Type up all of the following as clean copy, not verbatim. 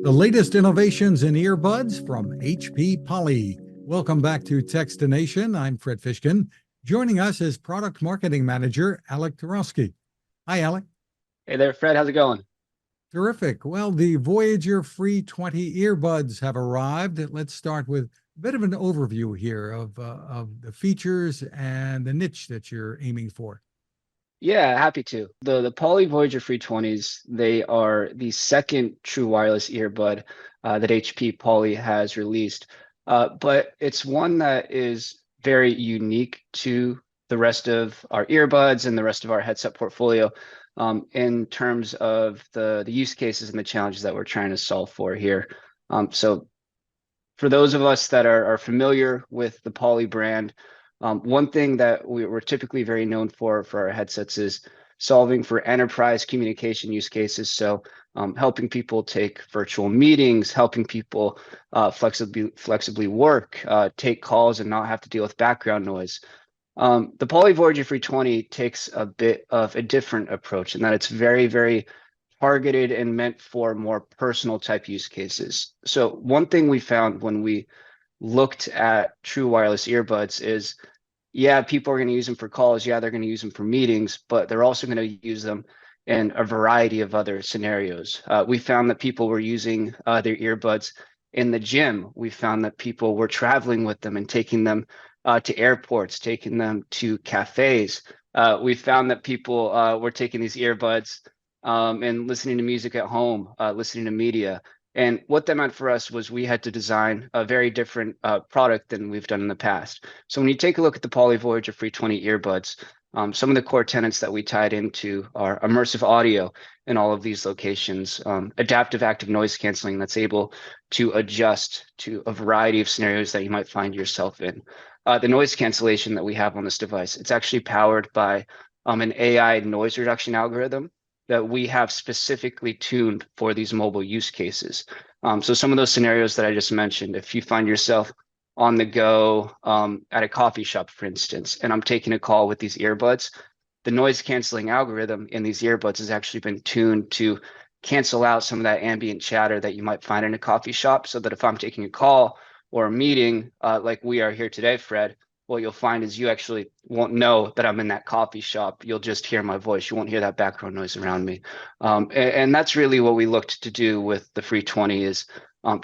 The latest innovations in earbuds from HP Poly. Welcome back to Techstination. I'm Fred Fishkin. Joining us is Product Marketing Manager Alec Turowski. Hi, Alec. Hey there, Fred. How's it going? Terrific. Well, the Voyager Free 20 earbuds have arrived. Let's start with a bit of an overview here of the features and the niche that you're aiming for. Yeah, happy to. The Poly Voyager Free 20s, they are the second true wireless earbud that HP Poly has released. But it's one that is very unique to the rest of our earbuds and the rest of our headset portfolio in terms of the use cases and the challenges that we're trying to solve for here. So for those of us that are familiar with the Poly brand, one thing that we're typically very known for our headsets is solving for enterprise communication use cases. So helping people take virtual meetings, helping people flexibly work, take calls and not have to deal with background noise. The Poly Voyager Free 20 takes a bit of a different approach in that it's very, very targeted and meant for more personal type use cases. So one thing we found when we looked at true wireless earbuds is, yeah, people are going to use them for calls. Yeah, they're going to use them for meetings, but they're also going to use them in a variety of other scenarios. We found that people were using their earbuds in the gym. We found that people were traveling with them and taking them to airports, taking them to cafes. We found that people were taking these earbuds and listening to music at home, listening to media. And what that meant for us was we had to design a very different product than we've done in the past. So when you take a look at the Poly Voyager Free 20 earbuds, some of the core tenets that we tied into are immersive audio in all of these locations, adaptive active noise canceling that's able to adjust to a variety of scenarios that you might find yourself in. The noise cancellation that we have on this device, it's actually powered by an AI noise reduction algorithm that we have specifically tuned for these mobile use cases. So some of those scenarios that I just mentioned, if you find yourself on the go at a coffee shop, for instance, and I'm taking a call with these earbuds, the noise canceling algorithm in these earbuds has actually been tuned to cancel out some of that ambient chatter that you might find in a coffee shop, so that if I'm taking a call or a meeting like we are here today, Fred, what you'll find is you actually won't know that I'm in that coffee shop. You'll just hear my voice. You won't hear that background noise around me. And that's really what we looked to do with the Free 20 is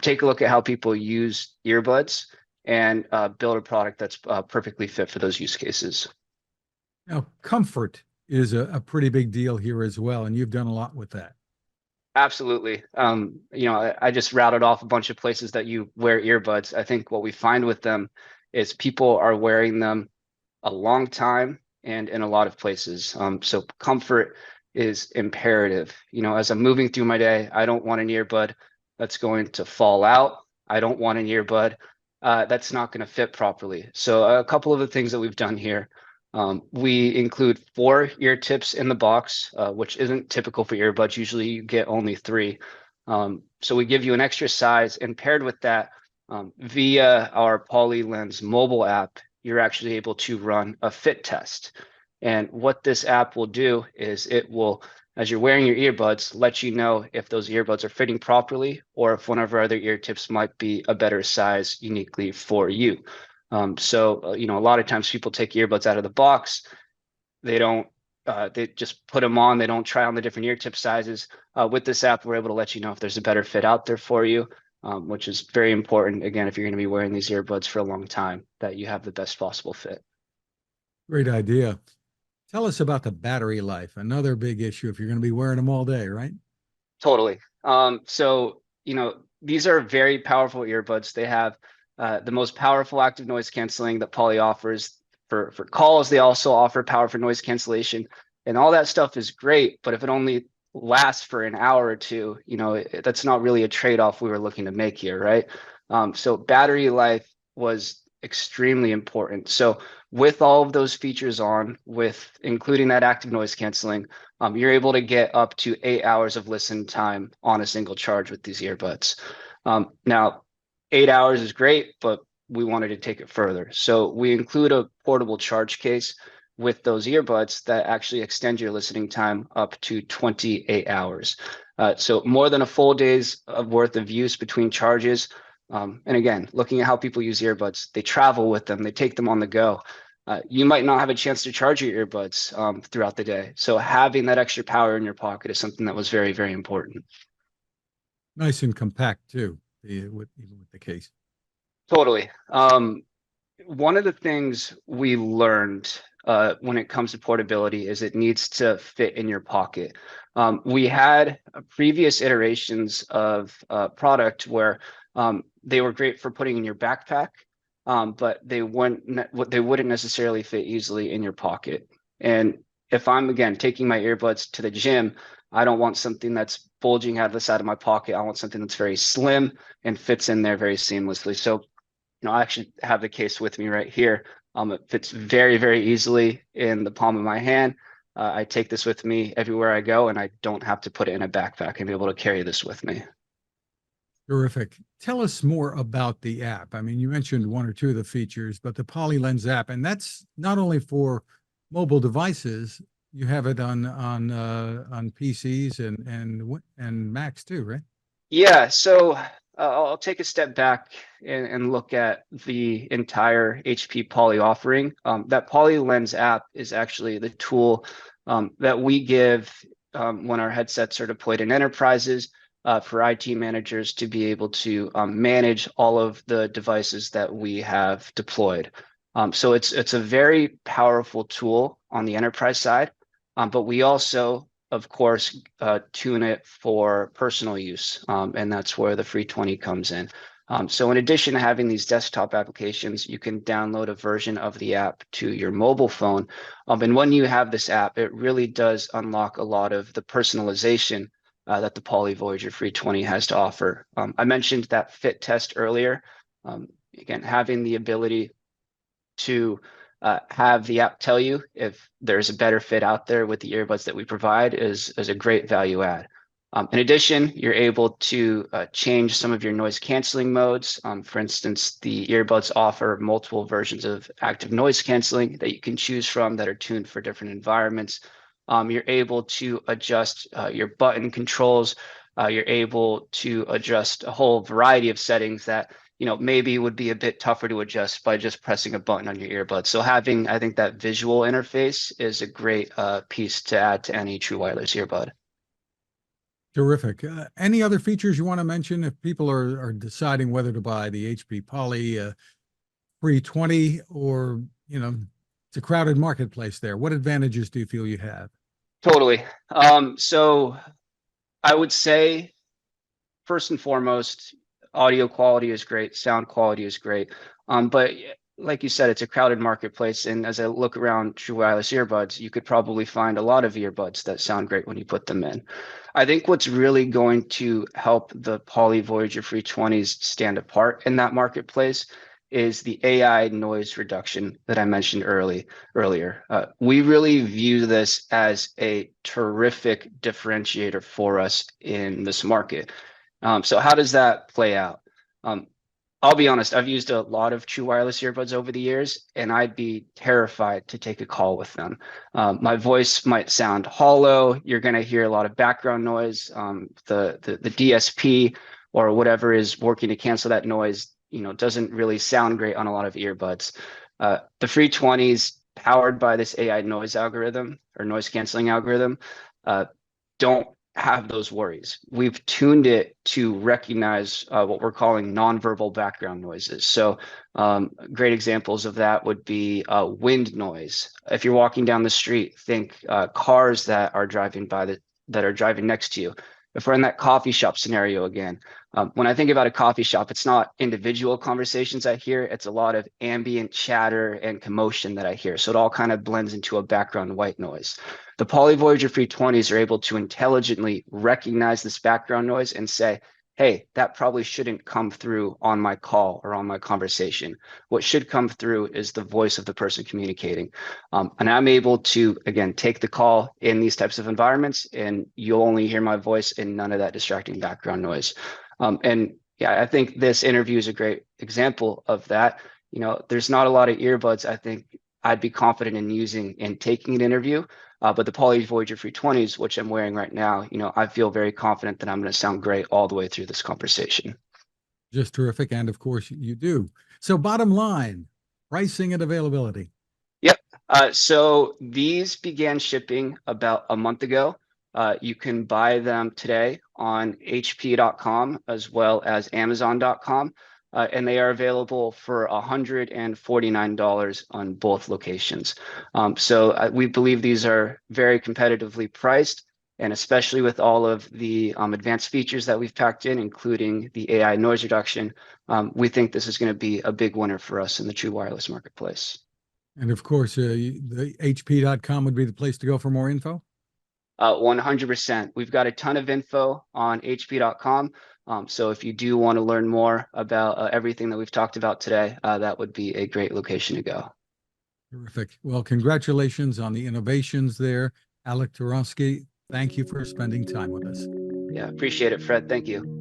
take a look at how people use earbuds and build a product that's perfectly fit for those use cases. Now, comfort is a pretty big deal here as well, and you've done a lot with that. Absolutely. I just routed off a bunch of places that you wear earbuds. I think what we find with them is people are wearing them a long time and in a lot of places. So comfort is imperative. As I'm moving through my day, I don't want an earbud that's going to fall out. I don't want an earbud that's not going to fit properly. So a couple of the things that we've done here, we include 4 ear tips in the box, which isn't typical for earbuds. Usually you get only 3. So we give you an extra size, and paired with that, via our PolyLens mobile app, you're actually able to run a fit test. And what this app will do is it will, as you're wearing your earbuds, let you know if those earbuds are fitting properly or if one of our other ear tips might be a better size uniquely for you. So a lot of times people take earbuds out of the box. They don't, they just put them on. They don't try on the different ear tip sizes. With this app, we're able to let you know if there's a better fit out there for you. Which is very important, again, if you're going to be wearing these earbuds for a long time, that you have the best possible fit. Great idea. Tell us about the battery life, another big issue if you're going to be wearing them all day, right? Totally. These are very powerful earbuds. They have the most powerful active noise canceling that Poly offers. For calls, they also offer power for noise cancellation. And all that stuff is great, but if it only lasts for an hour or two, that's not really a trade-off we were looking to make here, right? So battery life was extremely important. So with all of those features on, with including that active noise canceling, you're able to get up to 8 hours of listen time on a single charge with these earbuds. Now, 8 hours is great, but we wanted to take it further. So we include a portable charge case with those earbuds that actually extend your listening time up to 28 hours. So more than a full day's of worth of use between charges. And again, looking at how people use earbuds, they travel with them, they take them on the go. You might not have a chance to charge your earbuds throughout the day. So having that extra power in your pocket is something that was very, very important. Nice and compact too, even with the case. Totally. One of the things we learned when it comes to portability is it needs to fit in your pocket. We had previous iterations of product where they were great for putting in your backpack, but they wouldn't necessarily fit easily in your pocket. And if I'm, again, taking my earbuds to the gym, I don't want something that's bulging out of the side of my pocket. I want something that's very slim and fits in there very seamlessly. So I actually have the case with me right here. It fits very, very easily in the palm of my hand. I take this with me everywhere I go, and I don't have to put it in a backpack and be able to carry this with me. Terrific. Tell us more about the app. I mean, you mentioned one or two of the features, but the PolyLens app, and that's not only for mobile devices. You have it on PCs and Macs too, right? Yeah, so I'll take a step back and look at the entire HP Poly offering. That PolyLens app is actually the tool that we give when our headsets are deployed in enterprises for IT managers to be able to manage all of the devices that we have deployed. So it's a very powerful tool on the enterprise side, but we also, of course, tune it for personal use, and that's where the free 20 comes in. So in addition to having these desktop applications, you can download a version of the app to your mobile phone. And when you have this app, it really does unlock a lot of the personalization that the Poly Voyager free 20 has to offer. I mentioned that fit test earlier. Again, having the ability to have the app tell you if there's a better fit out there with the earbuds that we provide is a great value add. In addition, you're able to change some of your noise canceling modes. For instance, the earbuds offer multiple versions of active noise canceling that you can choose from that are tuned for different environments. You're able to adjust your button controls. You're able to adjust a whole variety of settings that maybe would be a bit tougher to adjust by just pressing a button on your earbud. So having, I think, that visual interface is a great piece to add to any true wireless earbud. Terrific. Any other features you want to mention if people are deciding whether to buy the HP Poly free 20 or, it's a crowded marketplace there. What advantages do you feel you have? Totally. So I would say, first and foremost, audio quality is great, sound quality is great. But like you said, it's a crowded marketplace. And as I look around true wireless earbuds, you could probably find a lot of earbuds that sound great when you put them in. I think what's really going to help the Poly Voyager free 20s stand apart in that marketplace is the AI noise reduction that I mentioned earlier. We really view this as a terrific differentiator for us in this market. So how does that play out? I'll be honest, I've used a lot of true wireless earbuds over the years, and I'd be terrified to take a call with them. My voice might sound hollow. You're going to hear a lot of background noise. The DSP or whatever is working to cancel that noise, doesn't really sound great on a lot of earbuds. The free 20s, powered by this AI noise algorithm or noise canceling algorithm, don't have those worries. We've tuned it to recognize what we're calling nonverbal background noises. So great examples of that would be wind noise. If you're walking down the street, think cars that are driving next to you. If we're in that coffee shop scenario again, when I think about a coffee shop, it's not individual conversations I hear, it's a lot of ambient chatter and commotion that I hear. So it all kind of blends into a background white noise. The Poly Voyager free 20s are able to intelligently recognize this background noise and say, hey, that probably shouldn't come through on my call or on my conversation. What should come through is the voice of the person communicating. And I'm able to, again, take the call in these types of environments, and you'll only hear my voice and none of that distracting background noise. And yeah, I think this interview is a great example of that. There's not a lot of earbuds I think I'd be confident in using and taking an interview. But the Poly Voyager 320s, which I'm wearing right now, I feel very confident that I'm going to sound great all the way through this conversation. Just terrific. And of course, you do. So, bottom line, pricing and availability. Yep. So these began shipping about a month ago. You can buy them today on HP.com as well as Amazon.com. And they are available for $149 on both locations. So we believe these are very competitively priced, and especially with all of the advanced features that we've packed in, including the AI noise reduction, we think this is going to be a big winner for us in the true wireless marketplace. And of course, the HP.com would be the place to go for more info. 100%. We've got a ton of info on hp.com. So if you do want to learn more about everything that we've talked about today, that would be a great location to go. Terrific. Well, congratulations on the innovations there. Alec Turowski, thank you for spending time with us. Yeah, appreciate it, Fred. Thank you.